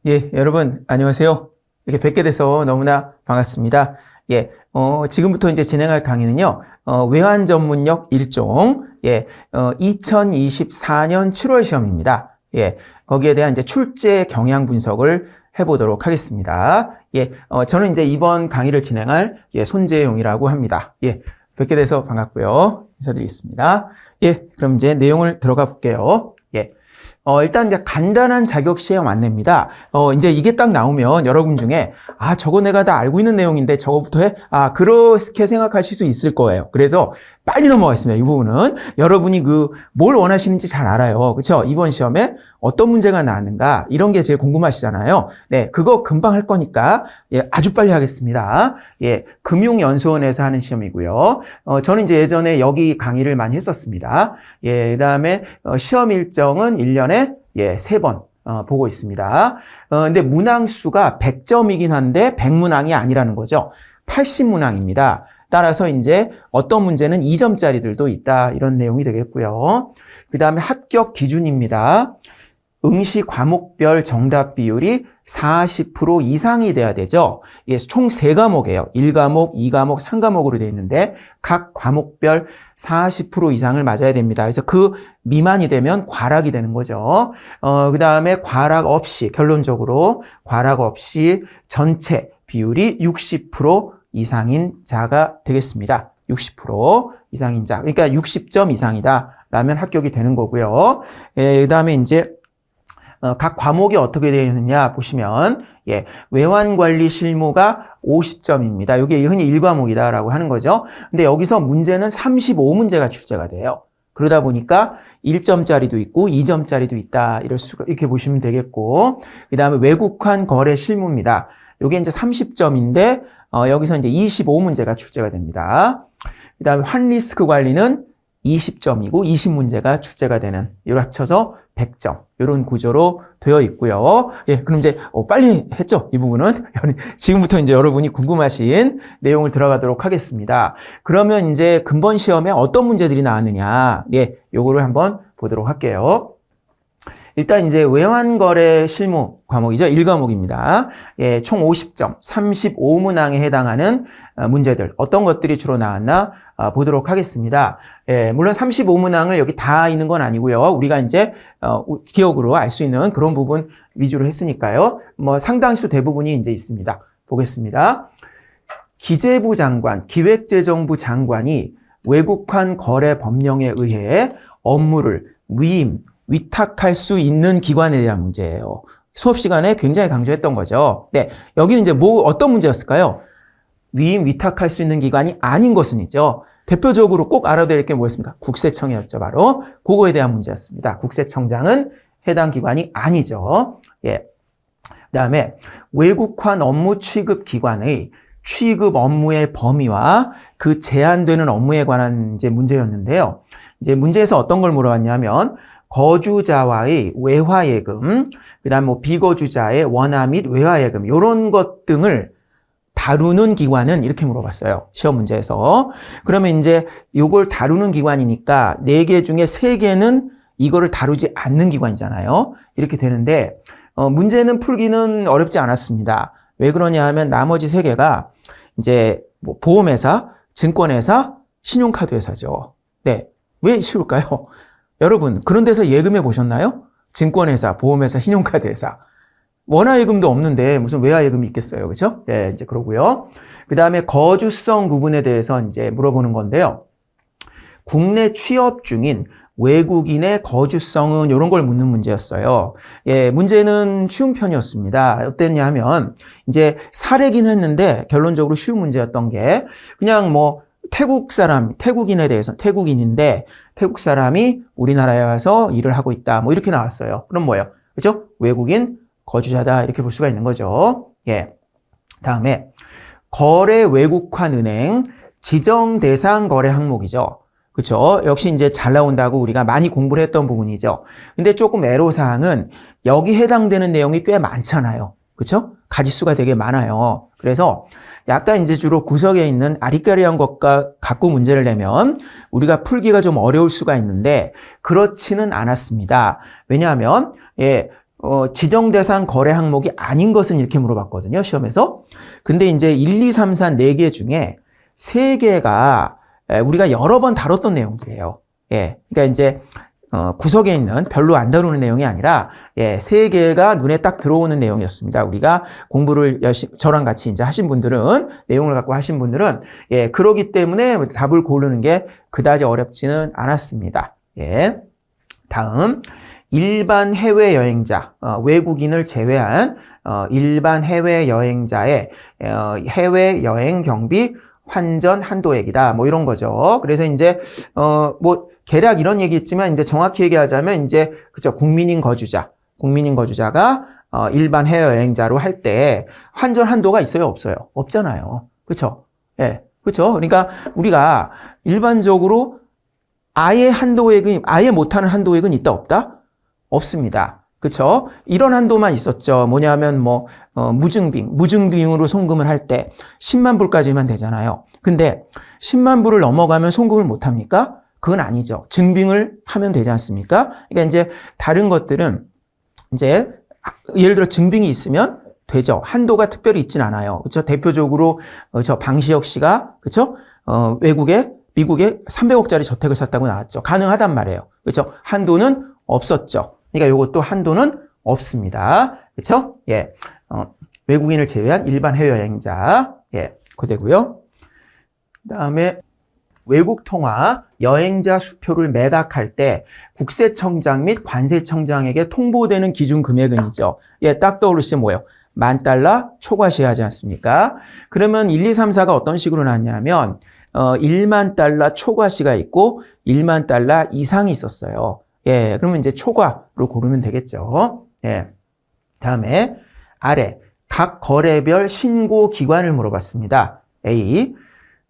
예, 여러분, 안녕하세요. 이렇게 뵙게 돼서 너무나 반갑습니다. 예, 지금부터 이제 진행할 강의는요, 외환 전문역 1종, 2024년 7월 시험입니다. 예, 거기에 대한 이제 출제 경향 분석을 해보도록 하겠습니다. 예, 저는 이제 이번 강의를 진행할, 손재용이라고 합니다. 예, 뵙게 돼서 반갑고요. 인사드리겠습니다. 예, 그럼 이제 내용을 들어가 볼게요. 예. 일단 이제 간단한 자격 시험 안내입니다. 이제 이게 딱 나오면 여러분 중에, 저거 내가 다 알고 있는 내용인데 저거부터 해? 그렇게 생각하실 수 있을 거예요. 그래서 빨리 넘어가겠습니다. 이 부분은. 여러분이 뭘 원하시는지 잘 알아요. 그쵸? 이번 시험에 어떤 문제가 나왔는가? 이런 게 제일 궁금하시잖아요. 네, 그거 금방 할 거니까, 아주 빨리 하겠습니다. 금융연수원에서 하는 시험이고요. 저는 이제 예전에 여기 강의를 많이 했었습니다. 그 다음에, 시험 일정은 1년에 3번 보고 있습니다. 근데 문항수가 100점이긴 한데 100문항이 아니라는 거죠. 80문항입니다. 따라서 이제 어떤 문제는 2점짜리들도 있다. 이런 내용이 되겠고요. 그 다음에 합격 기준입니다. 응시 과목별 정답 비율이 40% 이상이 돼야 되죠. 총 3과목이에요. 1과목, 2과목, 3과목으로 되어 있는데 각 과목별 40% 이상을 맞아야 됩니다. 그래서 그 미만이 되면 과락이 되는 거죠. 그 다음에 과락 없이, 결론적으로 과락 없이 전체 비율이 60% 이상인 자가 되겠습니다. 60% 이상인 자. 그러니까 60점 이상이다 라면 합격이 되는 거고요. 그 다음에 이제 각 과목이 어떻게 되어 있느냐 보시면 외환관리 실무가 50점입니다. 이게 흔히 1과목이다라고 하는 거죠. 근데 여기서 문제는 35문제가 출제가 돼요. 그러다 보니까 1점짜리도 있고 2점짜리도 있다. 이렇게 보시면 되겠고, 그 다음에 외국환 거래 실무입니다. 이게 이제 30점인데 여기서 이제 25문제가 출제가 됩니다. 그 다음에 환리스크 관리는 20점이고 20문제가 출제가 되는, 이걸 합쳐서 100점, 이런 구조로 되어 있고요. 그럼 이제 빨리 했죠? 이 부분은. 지금부터 이제 여러분이 궁금하신 내용을 들어가도록 하겠습니다. 그러면 이제 근본 시험에 어떤 문제들이 나왔느냐, 요거를 한번 보도록 할게요. 일단 이제 외환거래 실무 과목이죠. 1과목입니다. 총 50점, 35문항에 해당하는 문제들, 어떤 것들이 주로 나왔나 보도록 하겠습니다. 물론 35문항을 여기 다 있는 건 아니고요. 우리가 이제 기억으로 알 수 있는 그런 부분 위주로 했으니까요. 상당수 대부분이 이제 있습니다. 보겠습니다. 기재부 장관, 기획재정부 장관이 외국환 거래 법령에 의해 업무를 위탁할 수 있는 기관에 대한 문제예요. 수업 시간에 굉장히 강조했던 거죠. 여기는 이제 어떤 문제였을까요? 위탁할 수 있는 기관이 아닌 것은 있죠. 대표적으로 꼭 알아둬야 될 게 뭐였습니까? 국세청이었죠. 바로 그거에 대한 문제였습니다. 국세청장은 해당 기관이 아니죠. 그다음에 외국환 업무 취급 기관의 취급 업무의 범위와 그 제한되는 업무에 관한 이제 문제였는데요. 이제 문제에서 어떤 걸 물어봤냐면 거주자와의 외화예금, 그다음 비거주자의 원화 및 외화예금, 이런 것 등을 다루는 기관은, 이렇게 물어봤어요. 시험 문제에서. 그러면 이제 요걸 다루는 기관이니까 4개 중에 3개는 이거를 다루지 않는 기관이잖아요. 이렇게 되는데, 문제는 풀기는 어렵지 않았습니다. 왜 그러냐 하면 나머지 3개가 이제 보험회사, 증권회사, 신용카드회사죠. 왜 쉬울까요? 여러분, 그런 데서 예금해 보셨나요? 증권회사, 보험회사, 신용카드회사. 원화예금도 없는데 무슨 외화예금이 있겠어요. 그렇죠? 이제 그러고요. 그다음에 거주성 부분에 대해서 이제 물어보는 건데요. 국내 취업 중인 외국인의 거주성은, 이런 걸 묻는 문제였어요. 문제는 쉬운 편이었습니다. 어땠냐 하면 이제 사례긴 했는데 결론적으로 쉬운 문제였던 게, 그냥 태국인에 대해서, 태국인인데 태국 사람이 우리나라에 와서 일을 하고 있다. 이렇게 나왔어요. 그럼 뭐예요? 그죠? 외국인 거주자다. 이렇게 볼 수가 있는 거죠. 다음에 거래 외국환 은행 지정 대상 거래 항목이죠. 그렇죠? 역시 이제 잘 나온다고 우리가 많이 공부를 했던 부분이죠. 근데 조금 애로사항은 여기 해당되는 내용이 꽤 많잖아요. 그렇죠? 가지수가 되게 많아요. 그래서 약간 이제 주로 구석에 있는 아리까리한 것과 갖고 문제를 내면 우리가 풀기가 좀 어려울 수가 있는데 그렇지는 않았습니다. 왜냐하면 지정 대상 거래 항목이 아닌 것은 이렇게 물어봤거든요, 시험에서. 근데 이제 1, 2, 3, 4, 4개 중에 3개가 우리가 여러 번 다뤘던 내용들이에요. 예. 그러니까 이제, 구석에 있는 별로 안 다루는 내용이 아니라, 예, 3개가 눈에 딱 들어오는 내용이었습니다. 우리가 공부를 저랑 같이 이제 하신 분들은, 내용을 갖고 하신 분들은, 예, 그러기 때문에 답을 고르는 게 그다지 어렵지는 않았습니다. 예. 다음. 일반 해외여행자, 외국인을 제외한 일반 해외여행자의 해외여행 경비 환전 한도액이다. 뭐 이런 거죠. 그래서 이제 뭐 개략 이런 얘기했지만 이제 정확히 얘기하자면 이제 그죠, 국민인 거주자가 일반 해외여행자로 할 때 환전 한도가 있어요, 없어요? 없잖아요. 그렇죠? 예. 그렇죠? 그러니까 우리가 일반적으로 아예 못하는 한도액은 있다 없다? 없습니다. 그쵸? 이런 한도만 있었죠. 뭐냐면 무증빙으로 송금을 할 때 10만 불까지만 되잖아요. 근데 10만 불을 넘어가면 송금을 못 합니까? 그건 아니죠. 증빙을 하면 되지 않습니까? 그러니까 이제 다른 것들은 이제 예를 들어 증빙이 있으면 되죠. 한도가 특별히 있진 않아요. 그렇죠? 대표적으로 방시혁 씨가 그렇죠? 미국에 300억짜리 저택을 샀다고 나왔죠. 가능하단 말이에요. 그렇죠? 한도는 없었죠. 그러니까 이것도 한도는 없습니다. 그렇죠? 예. 외국인을 제외한 일반 해외여행자. 예. 그되고요. 그다음에 외국 통화 여행자 수표를 매각할 때 국세청장 및 관세청장에게 통보되는 기준 금액은이죠. 예, 딱 떠오르시죠? 뭐예요? $10,000 초과시해야 하지 않습니까? 그러면 1, 2, 3, 4가 어떤 식으로 나왔냐면 10,000,000 초과시가 있고 10,000,000 이상이 있었어요. 예, 그러면 이제 초과로 고르면 되겠죠. 예. 다음에 아래 각 거래별 신고 기관을 물어봤습니다. A.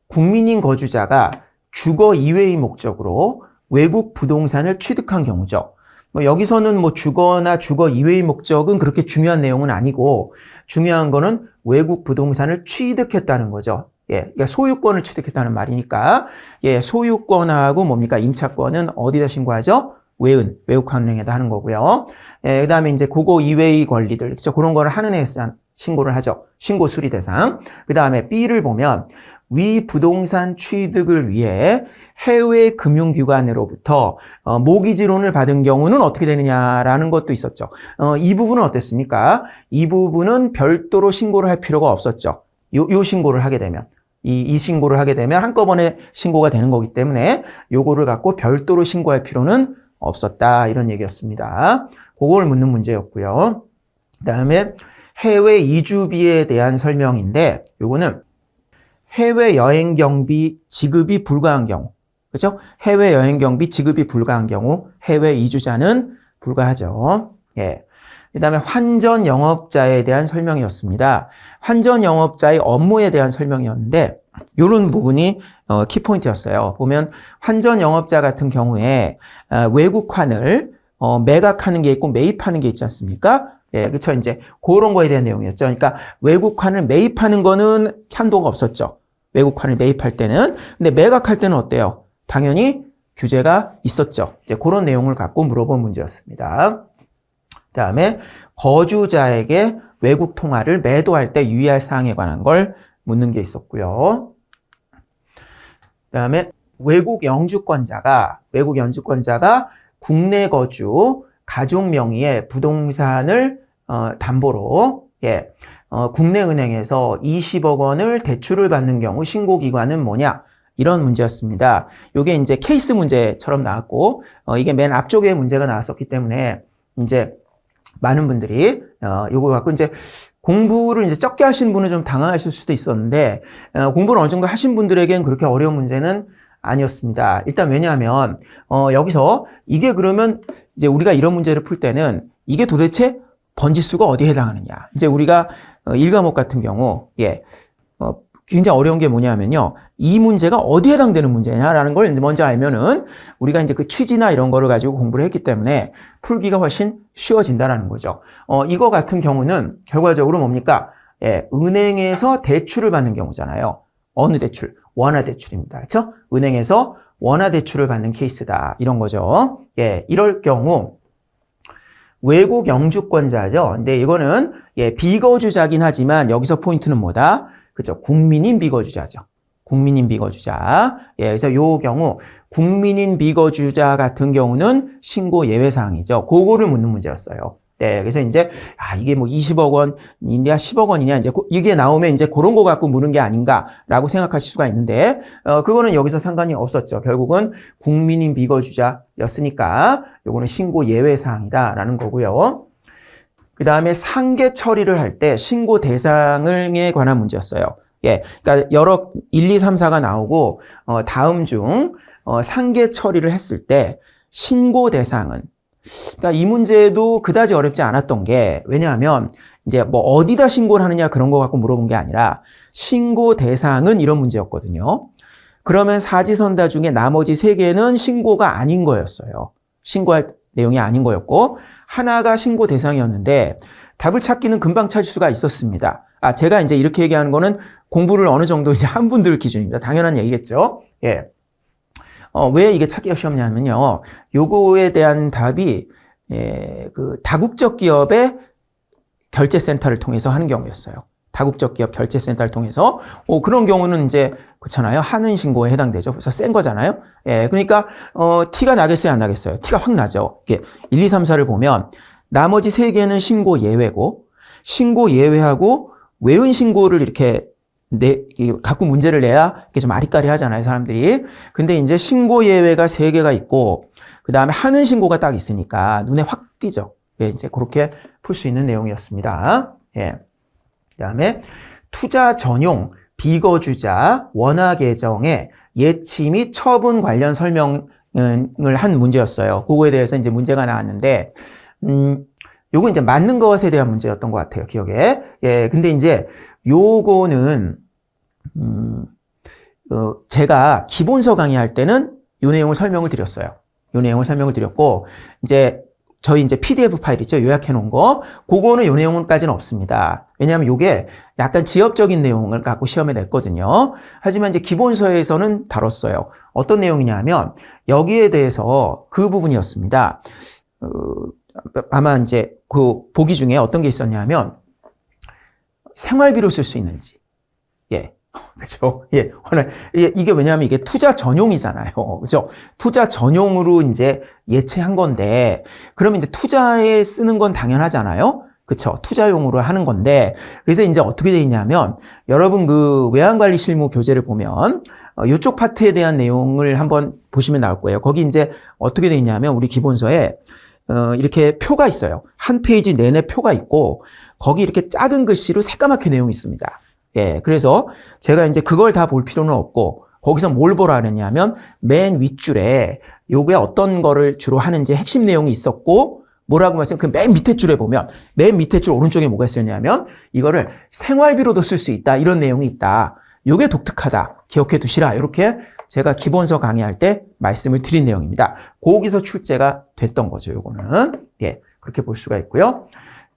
국민인 거주자가 주거 이외의 목적으로 외국 부동산을 취득한 경우죠. 여기서는 주거나 주거 이외의 목적은 그렇게 중요한 내용은 아니고 중요한 거는 외국 부동산을 취득했다는 거죠. 예, 그러니까 소유권을 취득했다는 말이니까 예, 소유권하고 뭡니까? 임차권은 어디다 신고하죠? 외국환은행에다 하는 거고요. 예, 그 다음에 이제 그거 이외의 권리들, 그렇죠? 그런 거를 하는 회사 신고를 하죠. 신고 수리 대상. 그 다음에 B를 보면 위 부동산 취득을 위해 해외 금융기관으로부터 모기지론을 받은 경우는 어떻게 되느냐라는 것도 있었죠. 이 부분은 어땠습니까? 이 부분은 별도로 신고를 할 필요가 없었죠. 요 신고를 하게 되면. 이 신고를 하게 되면 한꺼번에 신고가 되는 거기 때문에 요거를 갖고 별도로 신고할 필요는 없었다. 이런 얘기였습니다. 그걸 묻는 문제였고요. 그 다음에 해외 이주비에 대한 설명인데 요거는 해외여행 경비 지급이 불가한 경우. 그렇죠? 해외여행 경비 지급이 불가한 경우 해외 이주자는 불가하죠. 예. 그다음에 환전 영업자에 대한 설명이었습니다. 환전 영업자의 업무에 대한 설명이었는데 이런 부분이 키포인트였어요. 보면 환전 영업자 같은 경우에 외국환을 매각하는 게 있고 매입하는 게 있지 않습니까? 예, 그렇죠. 이제 그런 거에 대한 내용이었죠. 그러니까 외국환을 매입하는 거는 한도가 없었죠. 외국환을 매입할 때는. 근데 매각할 때는 어때요? 당연히 규제가 있었죠. 이제 그런 내용을 갖고 물어본 문제였습니다. 그다음에 거주자에게 외국 통화를 매도할 때 유의할 사항에 관한 걸 묻는 게 있었고요. 그다음에 외국 영주권자가 국내 거주 가족 명의의 부동산을 담보로 국내 은행에서 20억 원을 대출을 받는 경우 신고 기관은 뭐냐? 이런 문제였습니다. 이게 이제 케이스 문제처럼 나왔고 이게 맨 앞쪽에 문제가 나왔었기 때문에 이제 많은 분들이 이거 갖고 이제 공부를 이제 적게 하신 분은 좀 당황하실 수도 있었는데 공부를 어느 정도 하신 분들에겐 그렇게 어려운 문제는 아니었습니다. 일단 왜냐하면 여기서 이게 그러면 이제 우리가 이런 문제를 풀 때는 이게 도대체 번지수가 어디에 해당하느냐. 이제 우리가 1과목 같은 경우 굉장히 어려운 게 뭐냐면요. 이 문제가 어디에 해당되는 문제냐라는 걸 먼저 알면은 우리가 이제 그 취지나 이런 거를 가지고 공부를 했기 때문에 풀기가 훨씬 쉬워진다라는 거죠. 이거 같은 경우는 결과적으로 뭡니까? 예, 은행에서 대출을 받는 경우잖아요. 어느 대출? 원화 대출입니다. 그렇죠? 은행에서 원화 대출을 받는 케이스다. 이런 거죠. 예, 이럴 경우 외국 영주권자죠. 근데 이거는 비거주자긴 하지만 여기서 포인트는 뭐다? 그죠? 국민인 비거주자죠. 국민인 비거주자. 그래서 요 경우 국민인 비거주자 같은 경우는 신고 예외 사항이죠. 그거를 묻는 문제였어요. 그래서 이제 이게 뭐 20억 원이냐 10억 원이냐 이제 이게 나오면 이제 그런 거 갖고 묻는 게 아닌가라고 생각하실 수가 있는데 그거는 여기서 상관이 없었죠. 결국은 국민인 비거주자였으니까 요거는 신고 예외 사항이다라는 거고요. 그다음에 상계 처리를 할 때 신고 대상에 관한 문제였어요. 그러니까 여러 1, 2, 3, 4가 나오고 다음 중 상계 처리를 했을 때 신고 대상은 그러니까 이 문제도 그다지 어렵지 않았던 게 왜냐하면 이제 뭐 어디다 신고를 하느냐 그런 거 갖고 물어본 게 아니라 신고 대상은 이런 문제였거든요. 그러면 사지선다 중에 나머지 3개는 신고가 아닌 거였어요. 신고할 내용이 아닌 거였고 하나가 신고 대상이었는데 답을 찾기는 금방 찾을 수가 있었습니다. 제가 이제 이렇게 얘기하는 거는 공부를 어느 정도 이제 한 분들 기준입니다. 당연한 얘기겠죠. 왜 이게 찾기가 쉬웠냐면요. 요거에 대한 답이 그 다국적 기업의 결제센터를 통해서 하는 경우였어요. 다국적 기업 결제센터를 통해서 그런 경우는 이제 그렇잖아요. 하는 신고에 해당되죠. 그래서 센 거잖아요. 그러니까 티가 나겠어요, 안 나겠어요? 티가 확 나죠. 이게 1, 2, 3, 4를 보면 나머지 3개는 신고 예외고 신고 예외하고 외은 신고를 이렇게 갖고 문제를 내야 이게 좀 아리까리 하잖아요, 사람들이. 근데 이제 신고 예외가 3개가 있고, 그 다음에 하는 신고가 딱 있으니까 눈에 확 띄죠. 이제 그렇게 풀 수 있는 내용이었습니다. 그 다음에 투자 전용 비거주자 원화 계정의 예치 및 처분 관련 설명을 한 문제였어요. 그거에 대해서 이제 문제가 나왔는데, 요거 이제 맞는 것에 대한 문제였던 것 같아요, 기억에. 근데 이제 요거는 제가 기본서 강의할 때는 요 내용을 설명을 드렸어요. 요 내용을 설명을 드렸고 이제 저희 이제 PDF 파일 있죠? 요약해 놓은 거. 그거는 요 내용까지는 없습니다. 왜냐하면 요게 약간 지엽적인 내용을 갖고 시험에 냈거든요. 하지만 이제 기본서에서는 다뤘어요. 어떤 내용이냐면 여기에 대해서 그 부분이었습니다. 아마 이제 그 보기 중에 어떤 게 있었냐면 생활비로 쓸 수 있는지. 그렇죠. 오늘 이게 왜냐하면 이게 투자 전용이잖아요. 그렇죠? 투자 전용으로 이제 예체한 건데 그러면 이제 투자에 쓰는 건 당연하잖아요. 그렇죠. 투자용으로 하는 건데 그래서 이제 어떻게 돼 있냐면 여러분 그 외환관리 실무 교재를 보면 이쪽 파트에 대한 내용을 한번 보시면 나올 거예요. 거기 이제 어떻게 돼 있냐면 우리 기본서에 이렇게 표가 있어요. 한 페이지 내내 표가 있고 거기 이렇게 작은 글씨로 새까맣게 내용이 있습니다. 그래서 제가 이제 그걸 다 볼 필요는 없고 거기서 뭘 보라 그랬냐면 맨 윗줄에 요게 어떤 거를 주로 하는지 핵심 내용이 있었고 뭐라고 말씀 그 맨 밑에 줄에 보면 맨 밑에 줄 오른쪽에 뭐가 있었냐면 이거를 생활비로도 쓸 수 있다 이런 내용이 있다. 요게 독특하다. 기억해 두시라. 이렇게 제가 기본서 강의할 때 말씀을 드린 내용입니다. 거기서 출제가 됐던 거죠. 요거는 그렇게 볼 수가 있고요.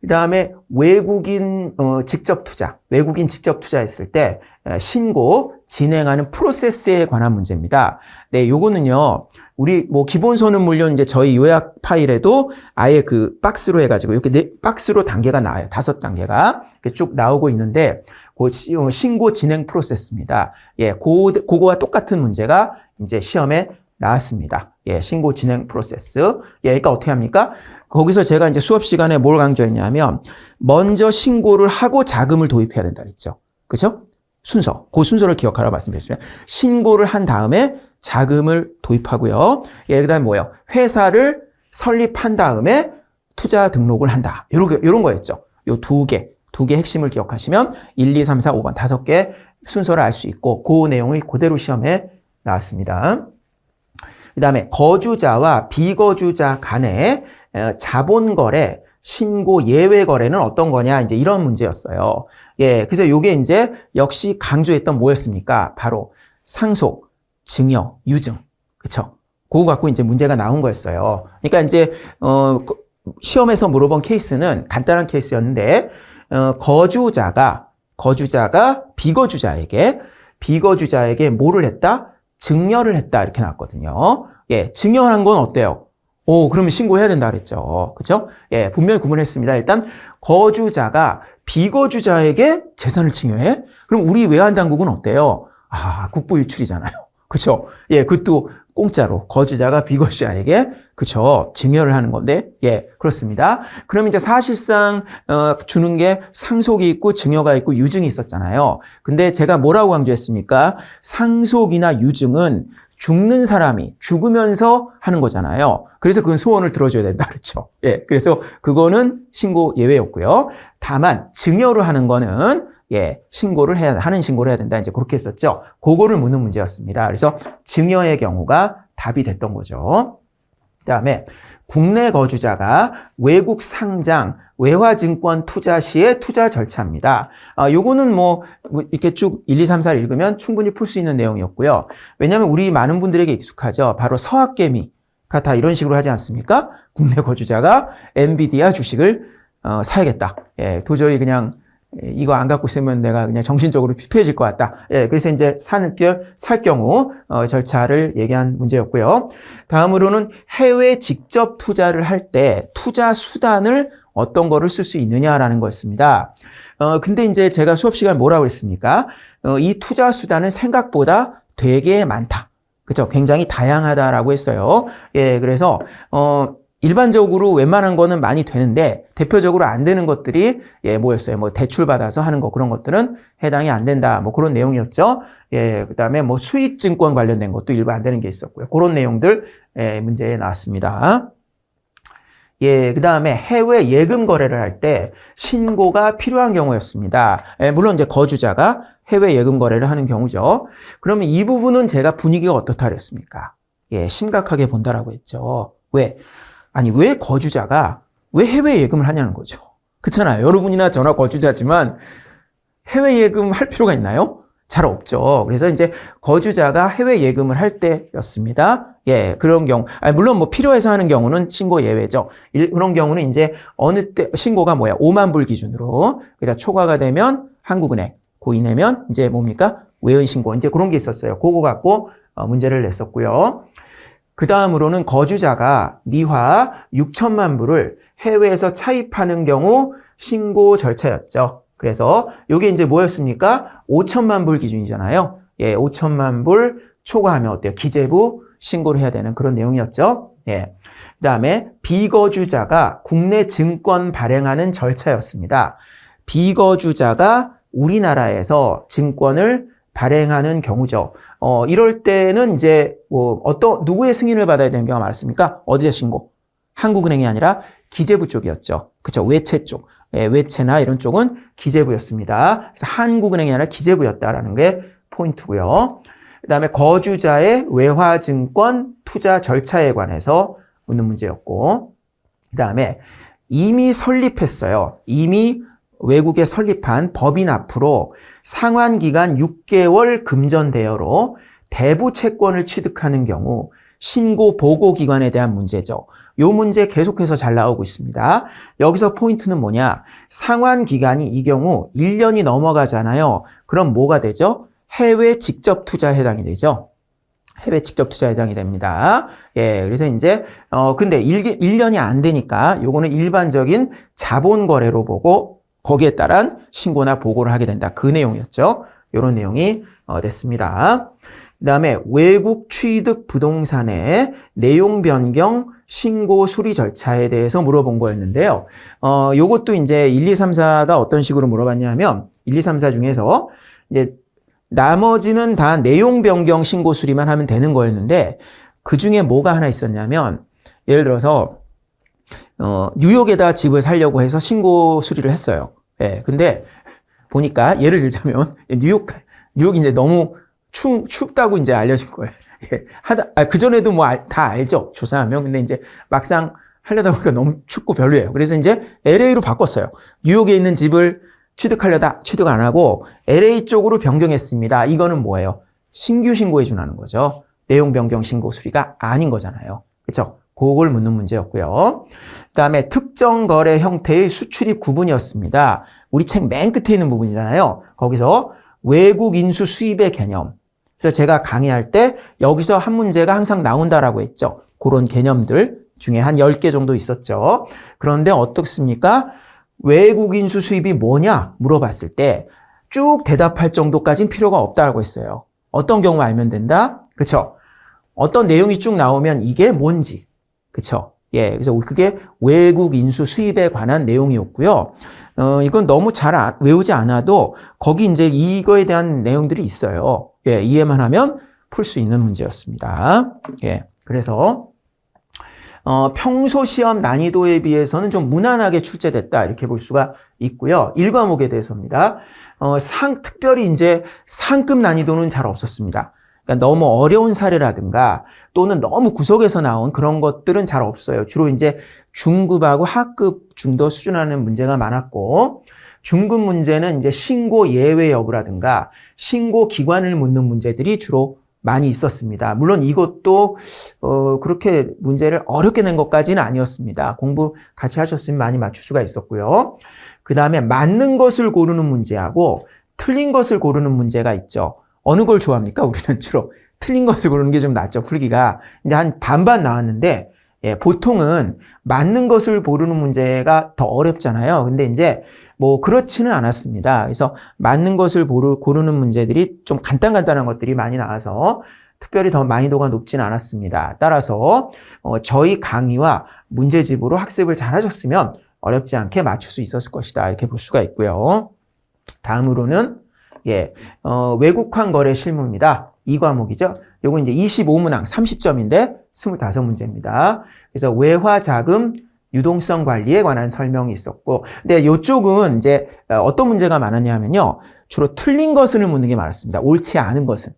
그 다음에 외국인 직접 투자, 외국인 직접 투자했을 때 신고 진행하는 프로세스에 관한 문제입니다. 요거는요, 우리 뭐 기본서는 물론 이제 저희 요약 파일에도 아예 그 박스로 해가지고 이렇게 박스로 단계가 나와요. 5단계가 쭉 나오고 있는데 그 신고 진행 프로세스입니다. 그거와 똑같은 문제가 이제 시험에 나왔습니다. 신고 진행 프로세스. 그러니까 어떻게 합니까? 거기서 제가 이제 수업 시간에 뭘 강조했냐면 먼저 신고를 하고 자금을 도입해야 된다 그랬죠. 그렇죠? 순서. 그 순서를 기억하라고 말씀드렸습니다. 신고를 한 다음에 자금을 도입하고요. 그다음에 뭐예요? 회사를 설립한 다음에 투자 등록을 한다. 요런 거였죠. 요 두 개 핵심을 기억하시면 1, 2, 3, 4, 5번 5개 순서를 알 수 있고 그 내용이 그대로 시험에 나왔습니다. 그 다음에 거주자와 비거주자 간의 자본거래, 신고 예외 거래는 어떤 거냐, 이제 이런 문제였어요. 그래서 요게 이제 역시 강조했던 뭐였습니까? 바로 상속, 증여, 유증. 그쵸? 그거 갖고 이제 문제가 나온 거였어요. 그러니까 이제, 시험에서 물어본 케이스는 간단한 케이스였는데, 거주자가 비거주자에게 뭐를 했다? 증여를 했다. 이렇게 나왔거든요. 증여한 건 어때요? 그러면 신고해야 된다 그랬죠. 그쵸? 예, 분명히 구분했습니다. 일단, 거주자가 비거주자에게 재산을 증여해? 그럼 우리 외환당국은 어때요? 국부 유출이잖아요. 그쵸? 예, 그것도 공짜로 거주자가 비거주자에게, 그쵸? 증여를 하는 건데, 예, 그렇습니다. 그럼 이제 사실상, 주는 게 상속이 있고 증여가 있고 유증이 있었잖아요. 근데 제가 뭐라고 강조했습니까? 상속이나 유증은 죽는 사람이 죽으면서 하는 거잖아요. 그래서 그건 소원을 들어줘야 된다 그랬죠. 예, 그래서 그거는 신고 예외였고요. 다만 증여를 하는 거는 신고를 해야 된다. 이제 그렇게 했었죠. 그거를 묻는 문제였습니다. 그래서 증여의 경우가 답이 됐던 거죠. 그다음에 국내 거주자가 외국 상장, 외화증권 투자 시의 투자 절차입니다. 요거는 뭐 이렇게 쭉 1, 2, 3, 4를 읽으면 충분히 풀 수 있는 내용이었고요. 왜냐하면 우리 많은 분들에게 익숙하죠. 바로 서학개미가 다 이런 식으로 하지 않습니까? 국내 거주자가 엔비디아 주식을 사야겠다. 예, 도저히 그냥 이거 안 갖고 있으면 내가 그냥 정신적으로 피폐해질 것 같다. 예, 그래서 이제 살 경우 절차를 얘기한 문제였고요. 다음으로는 해외 직접 투자를 할 때 투자 수단을 어떤 거를 쓸 수 있느냐라는 거였습니다. 근데 이제 제가 수업 시간에 뭐라고 했습니까? 이 투자 수단은 생각보다 되게 많다. 그죠? 굉장히 다양하다라고 했어요. 예, 그래서 일반적으로 웬만한 거는 많이 되는데 대표적으로 안 되는 것들이 뭐였어요? 뭐 대출 받아서 하는 거 그런 것들은 해당이 안 된다. 뭐 그런 내용이었죠. 예, 그다음에 뭐 수익 증권 관련된 것도 일부 안 되는 게 있었고요. 그런 내용들 문제에 나왔습니다. 예, 그다음에 해외 예금 거래를 할 때 신고가 필요한 경우였습니다. 물론 이제 거주자가 해외 예금 거래를 하는 경우죠. 그러면 이 부분은 제가 분위기가 어떻다 그랬습니까? 예, 심각하게 본다라고 했죠. 왜? 아니, 왜 거주자가 왜 해외 예금을 하냐는 거죠. 그렇잖아요. 여러분이나 저나 거주자지만 해외 예금 할 필요가 있나요? 잘 없죠. 그래서 이제 거주자가 해외 예금을 할 때였습니다. 예, 그런 경우. 물론 뭐 필요해서 하는 경우는 신고 예외죠. 그런 경우는 이제 어느 때 신고가 5만 불 기준으로. 그러니까 초과가 되면 한국은행, 고 이내면 이제 뭡니까? 외의 신고. 이제 그런 게 있었어요. 그거 갖고 문제를 냈었고요. 그 다음으로는 거주자가 미화 6천만 불을 해외에서 차입하는 경우 신고 절차였죠. 그래서 이게 이제 뭐였습니까? 5천만 불 기준이잖아요. 예, 5천만 불 초과하면 어때요? 기재부 신고를 해야 되는 그런 내용이었죠. 예. 그 다음에 비거주자가 국내 증권 발행하는 절차였습니다. 비거주자가 우리나라에서 증권을 발행하는 경우죠. 이럴 때는 이제 누구의 승인을 받아야 되는 경우가 많았습니까? 어디에 신고? 한국은행이 아니라 기재부 쪽이었죠. 그렇죠? 외채 쪽. 예, 외채나 이런 쪽은 기재부였습니다. 그래서 한국은행이 아니라 기재부였다라는 게 포인트고요. 그다음에 거주자의 외화증권 투자 절차에 관해서 묻는 문제였고, 그다음에 이미 설립했어요. 이미 외국에 설립한 법인 앞으로 상환기간 6개월 금전 대여로 대부 채권을 취득하는 경우 신고 보고 기관에 대한 문제죠. 이 문제 계속해서 잘 나오고 있습니다. 여기서 포인트는 뭐냐? 상환기간이 이 경우 1년이 넘어가잖아요. 그럼 뭐가 되죠? 해외 직접 투자에 해당이 되죠. 해외 직접 투자에 해당이 됩니다. 예, 그래서 이제, 근데 1년이 안 되니까 요거는 일반적인 자본 거래로 보고 거기에 따른 신고나 보고를 하게 된다. 그 내용이었죠. 이런 내용이 됐습니다. 그 다음에 외국 취득 부동산의 내용 변경 신고 수리 절차에 대해서 물어본 거였는데요. 요것도 이제 1, 2, 3, 4가 어떤 식으로 물어봤냐면 1, 2, 3, 4 중에서 이제 나머지는 다 내용 변경 신고 수리만 하면 되는 거였는데 그 중에 뭐가 하나 있었냐면 예를 들어서 뉴욕에다 집을 살려고 해서 신고 수리를 했어요. 예, 근데 보니까 예를 들자면 뉴욕이 이제 너무 춥다고 이제 알려진 거예요. 예, 그전에도 뭐 다 알죠. 조사하면. 근데 이제 막상 하려다 보니까 너무 춥고 별로예요. 그래서 이제 LA로 바꿨어요. 뉴욕에 있는 집을 취득하려다 취득 안 하고 LA 쪽으로 변경했습니다. 이거는 뭐예요? 신규 신고해 주라는 거죠. 내용 변경 신고 수리가 아닌 거잖아요. 그렇죠? 그걸 묻는 문제였고요. 그다음에 특정 거래 형태의 수출입 구분이었습니다. 우리 책 맨 끝에 있는 부분이잖아요. 거기서 외국 인수 수입의 개념. 그래서 제가 강의할 때 여기서 한 문제가 항상 나온다라고 했죠. 그런 개념들 중에 한 10개 정도 있었죠. 그런데 어떻습니까? 외국 인수 수입이 뭐냐 물어봤을 때 쭉 대답할 정도까지는 필요가 없다고 했어요. 어떤 경우 알면 된다? 그쵸? 어떤 내용이 쭉 나오면 이게 뭔지. 그쵸? 예, 그래서 그게 외국 인수 수입에 관한 내용이었고요. 이건 너무 잘 외우지 않아도 거기 이제 이거에 대한 내용들이 있어요. 예, 이해만 하면 풀 수 있는 문제였습니다. 예, 그래서 평소 시험 난이도에 비해서는 좀 무난하게 출제됐다 이렇게 볼 수가 있고요. 1과목에 대해서입니다. 특별히 이제 상급 난이도는 잘 없었습니다. 그러니까 너무 어려운 사례라든가 또는 너무 구석에서 나온 그런 것들은 잘 없어요. 주로 이제 중급하고 하급 중도 수준하는 문제가 많았고, 중급 문제는 이제 신고 예외 여부라든가 신고 기관을 묻는 문제들이 주로 많이 있었습니다. 물론 이것도 그렇게 문제를 어렵게 낸 것까지는 아니었습니다. 공부 같이 하셨으면 많이 맞출 수가 있었고요. 그 다음에 맞는 것을 고르는 문제하고 틀린 것을 고르는 문제가 있죠. 어느 걸 좋아합니까? 우리는 주로 틀린 것을 고르는 게 좀 낫죠, 풀기가. 이제 한 반반 나왔는데, 예, 보통은 맞는 것을 고르는 문제가 더 어렵잖아요. 근데 이제 뭐 그렇지는 않았습니다. 그래서 맞는 것을 고르는 문제들이 좀 간단한 것들이 많이 나와서 특별히 더 난이도가 높지는 않았습니다. 따라서 저희 강의와 문제집으로 학습을 잘 하셨으면 어렵지 않게 맞출 수 있었을 것이다. 이렇게 볼 수가 있고요. 다음으로는 외국환 거래 실무입니다. 2과목이죠. 요거 이제 25문항 30점인데 25문제입니다. 그래서 외화 자금 유동성 관리에 관한 설명이 있었고, 근데 이쪽은 이제 어떤 문제가 많았냐면요. 주로 틀린 것을 묻는 게 많았습니다. 옳지 않은 것은.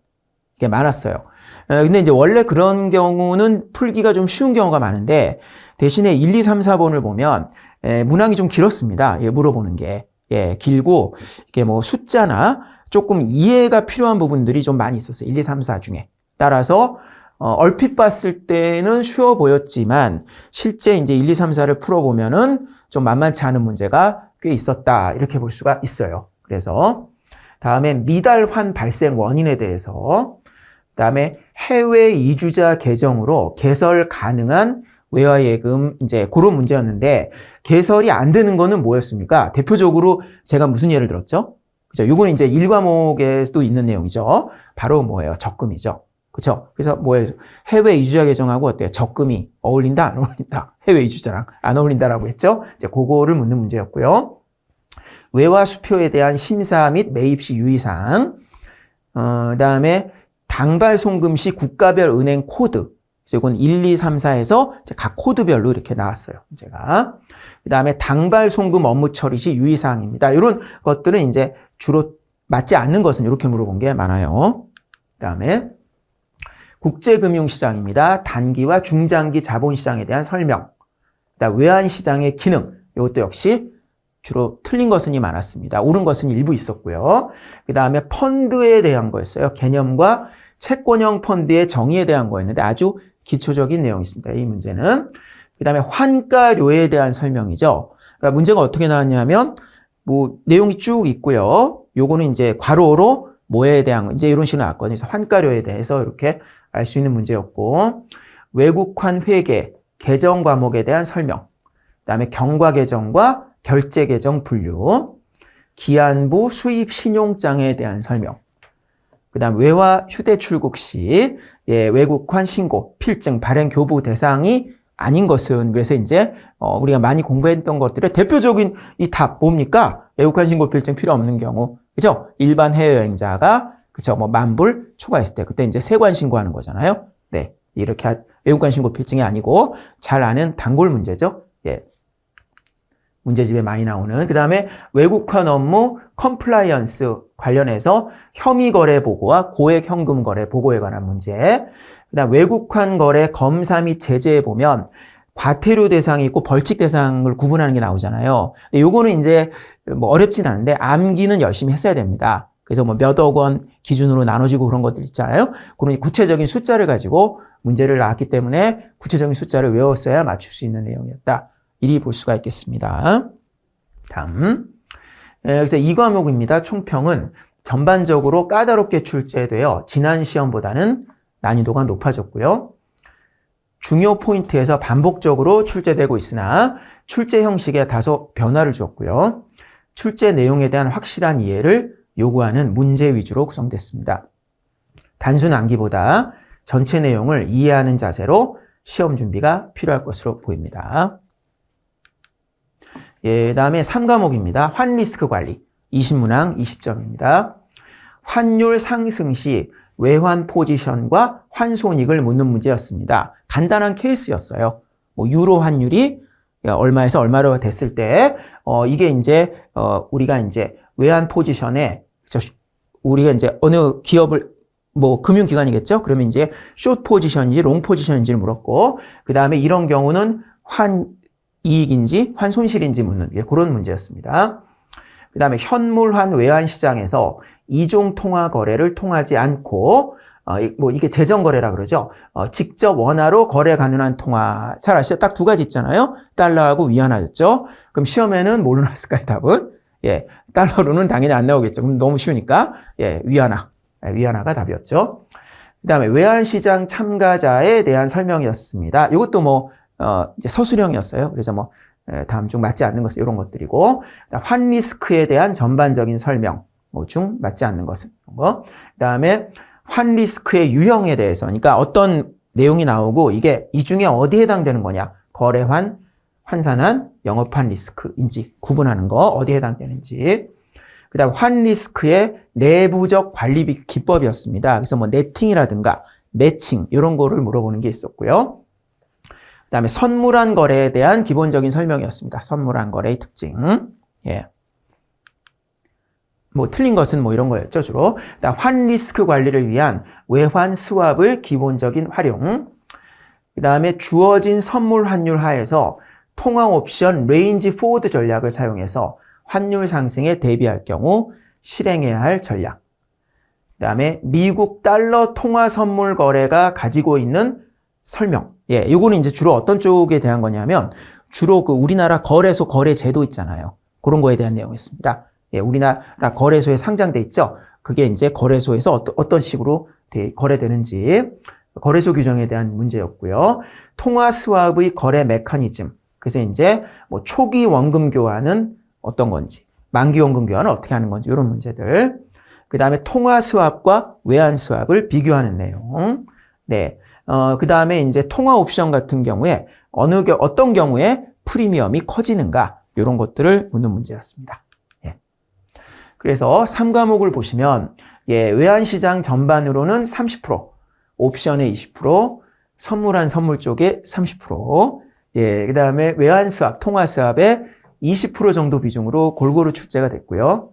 이게 많았어요. 근데 이제 원래 그런 경우는 풀기가 좀 쉬운 경우가 많은데, 대신에 1, 2, 3, 4번을 보면, 문항이 좀 길었습니다. 물어보는 게. 길고, 이게 뭐 숫자나 조금 이해가 필요한 부분들이 좀 많이 있었어요. 1, 2, 3, 4 중에. 따라서, 얼핏 봤을 때는 쉬워 보였지만, 실제 이제 1, 2, 3, 4를 풀어보면은 좀 만만치 않은 문제가 꽤 있었다. 이렇게 볼 수가 있어요. 그래서, 다음에 미달환 발생 원인에 대해서, 그다음에 해외 이주자 계정으로 개설 가능한 외화예금 이제 그런 문제였는데 개설이 안 되는 거는 뭐였습니까? 대표적으로 제가 무슨 예를 들었죠? 그죠? 요거는 이제 1과목에도 있는 내용이죠. 바로 뭐예요? 적금이죠. 그렇죠? 그래서 뭐예요? 해외 이주자 계정하고 어때요? 적금이 어울린다? 안 어울린다? 해외 이주자랑 안 어울린다라고 했죠? 이제 그거를 묻는 문제였고요. 외화 수표에 대한 심사 및 매입 시 유의사항. 그다음에 당발 송금 시 국가별 은행 코드. 이건 1, 2, 3, 4에서 각 코드별로 이렇게 나왔어요. 문제가. 그 다음에 당발 송금 업무 처리 시 유의사항입니다. 이런 것들은 이제 주로 맞지 않는 것은 이렇게 물어본 게 많아요. 그 다음에 국제금융시장입니다. 단기와 중장기 자본시장에 대한 설명. 그다음 외환시장의 기능. 이것도 역시 주로 틀린 것은 많았습니다. 옳은 것은 일부 있었고요. 그 다음에 펀드에 대한 거였어요. 개념과 채권형 펀드의 정의에 대한 거였는데 아주 기초적인 내용이 있습니다. 이 문제는. 그 다음에 환가료에 대한 설명이죠. 그러니까 문제가 어떻게 나왔냐면 뭐 내용이 쭉 있고요. 요거는 이제 괄호로 뭐에 대한 이제 이런 식으로 나왔거든요. 그래서 환가료에 대해서 이렇게 알 수 있는 문제였고, 외국환 회계 계정 과목에 대한 설명. 그 다음에 경과 계정과 결제 계정 분류, 기한부 수입 신용장에 대한 설명. 그 다음 외화 휴대 출국 시 외국환 신고, 필증, 발행 교부 대상이 아닌 것은 그래서 이제 우리가 많이 공부했던 것들의 대표적인 이 답 뭡니까? 외국환 신고 필증 필요 없는 경우, 그죠? 일반 해외여행자가 그쵸? 뭐 만불 초과했을 때 그때 이제 세관 신고하는 거잖아요. 네, 이렇게 외국환 신고 필증이 아니고 잘 아는 단골 문제죠. 예. 문제집에 많이 나오는. 그 다음에 외국환 업무 컴플라이언스 관련해서 혐의 거래 보고와 고액 현금 거래 보고에 관한 문제. 그 다음 외국환 거래 검사 및 제재에 보면 과태료 대상이 있고 벌칙 대상을 구분하는 게 나오잖아요. 근데 요거는 이제 뭐 어렵진 않은데 암기는 열심히 했어야 됩니다. 그래서 뭐 몇 억 원 기준으로 나눠지고 그런 것들 있잖아요. 그런 구체적인 숫자를 가지고 문제를 나왔기 때문에 구체적인 숫자를 외웠어야 맞출 수 있는 내용이었다. 이리 볼 수가 있겠습니다. 다음. 그래서 2과목입니다. 총평은 전반적으로 까다롭게 출제되어 지난 시험보다는 난이도가 높아졌고요. 중요 포인트에서 반복적으로 출제되고 있으나 출제 형식에 다소 변화를 주었고요. 출제 내용에 대한 확실한 이해를 요구하는 문제 위주로 구성됐습니다. 단순 암기보다 전체 내용을 이해하는 자세로 시험 준비가 필요할 것으로 보입니다. 예, 다음에 3과목입니다. 환리스크 관리. 20문항 20점입니다. 환율 상승 시 외환 포지션과 환손익을 묻는 문제였습니다. 간단한 케이스였어요. 뭐 유로 환율이 얼마에서 얼마로 됐을 때 이게 이제 우리가 이제 외환 포지션에 우리가 이제 어느 기업을 뭐 금융기관이겠죠? 그러면 이제 숏 포지션인지 롱 포지션인지를 물었고 그 다음에 이런 경우는 환 이익인지 환 손실인지 묻는 그런 문제였습니다. 그 다음에 현물환 외환 시장에서 이종 통화 거래를 통하지 않고 뭐 이게 재정 거래라 그러죠. 직접 원화로 거래 가능한 통화 잘 아시죠? 딱 두 가지 있잖아요. 달러하고 위안화였죠. 그럼 시험에는 뭘로 나왔을까요? 답은 예, 달러로는 당연히 안 나오겠죠. 그럼 너무 쉬우니까 예, 위안화가 답이었죠. 그 다음에 외환시장 참가자에 대한 설명이었습니다. 이것도 뭐 이제 서술형이었어요. 그래서 뭐 다음 중 맞지 않는 것은 이런 것들이고 환리스크에 대한 전반적인 설명 중 맞지 않는 것은 이런 거. 그 다음에 환리스크의 유형에 대해서 그러니까 어떤 내용이 나오고 이게 이 중에 어디에 해당되는 거냐 거래환, 환산환, 영업환 리스크인지 구분하는 거 어디에 해당되는지. 그 다음 환리스크의 내부적 관리 기법이었습니다. 그래서 뭐 네팅이라든가 매칭 이런 거를 물어보는 게 있었고요. 그 다음에 선물한 거래에 대한 기본적인 설명이었습니다. 선물한 거래의 특징. 예. 뭐 틀린 것은 뭐 이런 거였죠, 주로. 그다음 환리스크 관리를 위한 외환 스왑의 기본적인 활용. 그 다음에 주어진 선물 환율 하에서 통화 옵션 레인지 포워드 전략을 사용해서 환율 상승에 대비할 경우 실행해야 할 전략. 그 다음에 미국 달러 통화 선물 거래가 가지고 있는 설명. 예, 이거는 이제 주로 어떤 쪽에 대한 거냐면 주로 그 우리나라 거래소 거래 제도 있잖아요. 그런 거에 대한 내용이었습니다. 예, 우리나라 거래소에 상장돼 있죠. 그게 이제 거래소에서 어떤 식으로 거래되는지 거래소 규정에 대한 문제였고요. 통화 스왑의 거래 메커니즘. 그래서 이제 뭐 초기 원금 교환은 어떤 건지, 만기 원금 교환은 어떻게 하는 건지 이런 문제들. 그 다음에 통화 스왑과 외환 스왑을 비교하는 내용. 네. 그 다음에 이제 통화 옵션 같은 경우에 어떤 경우에 프리미엄이 커지는가 이런 것들을 묻는 문제였습니다. 예. 그래서 3과목을 보시면 예, 외환시장 전반으로는 30%, 옵션의 20%, 선물한 선물 쪽에 30%, 예, 그 다음에 외환 스왑, 통화 스왑의 20% 정도 비중으로 골고루 출제가 됐고요.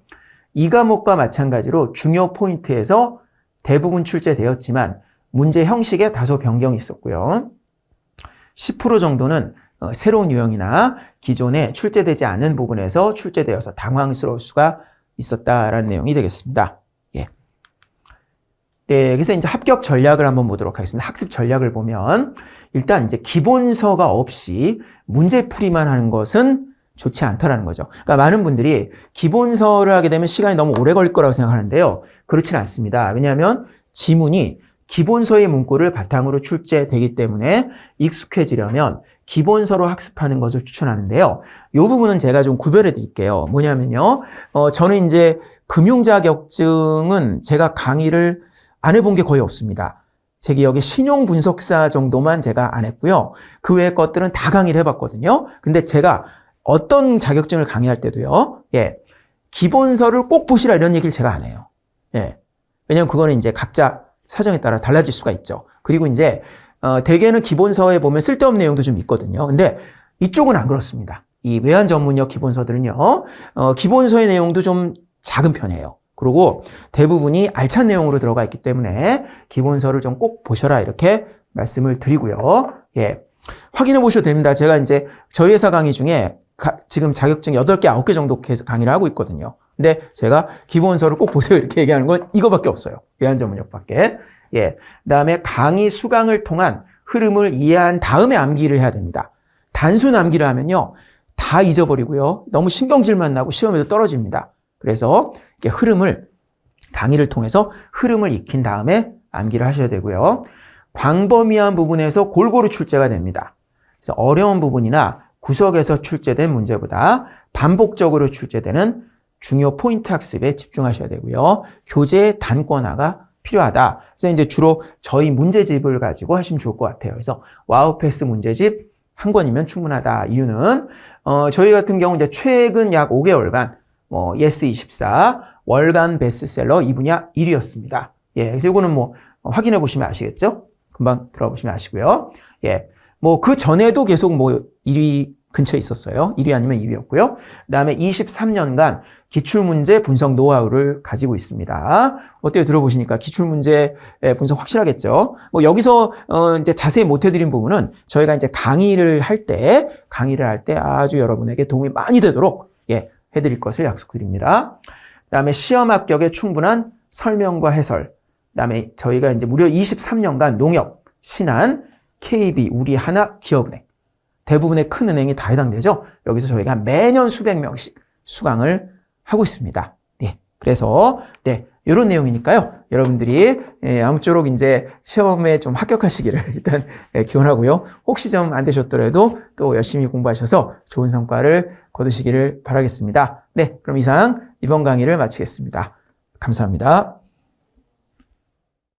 이 과목과 마찬가지로 중요 포인트에서 대부분 출제되었지만 문제 형식에 다소 변경이 있었고요. 10% 정도는 새로운 유형이나 기존에 출제되지 않은 부분에서 출제되어서 당황스러울 수가 있었다라는 내용이 되겠습니다. 예. 네, 그래서 이제 합격 전략을 한번 보도록 하겠습니다. 학습 전략을 보면 일단 이제 기본서가 없이 문제풀이만 하는 것은 좋지 않다라는 거죠. 그러니까 많은 분들이 기본서를 하게 되면 시간이 너무 오래 걸릴 거라고 생각하는데요. 그렇지는 않습니다. 왜냐하면 지문이 기본서의 문구를 바탕으로 출제되기 때문에 익숙해지려면 기본서로 학습하는 것을 추천하는데요. 이 부분은 제가 좀 구별해 드릴게요. 뭐냐면요. 저는 이제 금융 자격증은 제가 강의를 안 해본 게 거의 없습니다. 제 기억에 신용 분석사 정도만 제가 안 했고요. 그 외의 것들은 다 강의를 해봤거든요. 근데 제가 어떤 자격증을 강의할 때도요. 예. 기본서를 꼭 보시라 이런 얘기를 제가 안 해요. 예. 왜냐면 그거는 이제 각자 사정에 따라 달라질 수가 있죠. 그리고 이제 대개는 기본서에 보면 쓸데없는 내용도 좀 있거든요. 근데 이쪽은 안 그렇습니다. 이 외환 전문역 기본서들은요. 기본서의 내용도 좀 작은 편이에요. 그리고 대부분이 알찬 내용으로 들어가 있기 때문에 기본서를 좀 꼭 보셔라 이렇게 말씀을 드리고요. 예. 확인해 보셔도 됩니다. 제가 이제 저희 회사 강의 중에 지금 자격증 8개, 9개 정도 계속 강의를 하고 있거든요. 근데 제가 기본서를 꼭 보세요 이렇게 얘기하는 건 이거밖에 없어요. 외환 전문역밖에. 예. 그 다음에 강의 수강을 통한 흐름을 이해한 다음에 암기를 해야 됩니다. 단순 암기를 하면요. 다 잊어버리고요. 너무 신경질만 나고 시험에도 떨어집니다. 그래서 이렇게 강의를 통해서 흐름을 익힌 다음에 암기를 하셔야 되고요. 광범위한 부분에서 골고루 출제가 됩니다. 그래서 어려운 부분이나 구석에서 출제된 문제보다 반복적으로 출제되는 중요 포인트 학습에 집중하셔야 되고요. 교재 단권화가 필요하다. 그래서 이제 주로 저희 문제집을 가지고 하시면 좋을 것 같아요. 그래서 와우 패스 문제집 한 권이면 충분하다. 이유는 저희 같은 경우 이제 최근 약 5개월간 예스24 월간 베스트셀러 이 분야 1위였습니다. 예, 그래서 이거는 뭐 확인해 보시면 아시겠죠? 금방 들어보시면 아시고요. 예, 뭐 그 전에도 계속 뭐 1위 근처에 있었어요. 1위 아니면 2위였고요. 그다음에 23년간 기출문제 분석 노하우를 가지고 있습니다. 어때요? 들어보시니까 기출문제 분석 확실하겠죠? 뭐 여기서 이제 자세히 못 해드린 부분은 저희가 이제 강의를 할 때 아주 여러분에게 도움이 많이 되도록 해드릴 것을 약속드립니다. 그다음에 시험 합격에 충분한 설명과 해설. 그다음에 저희가 이제 무려 23년간 농협, 신한, KB, 우리하나, 기업은행 대부분의 큰 은행이 다 해당되죠. 여기서 저희가 매년 수백 명씩 수강을 하고 있습니다. 네, 그래서 이런 내용이니까요. 여러분들이 아무쪼록 이제 시험에 좀 합격하시기를 일단 기원하고요. 혹시 좀 안 되셨더라도 또 열심히 공부하셔서 좋은 성과를 거두시기를 바라겠습니다. 네, 그럼 이상 이번 강의를 마치겠습니다. 감사합니다.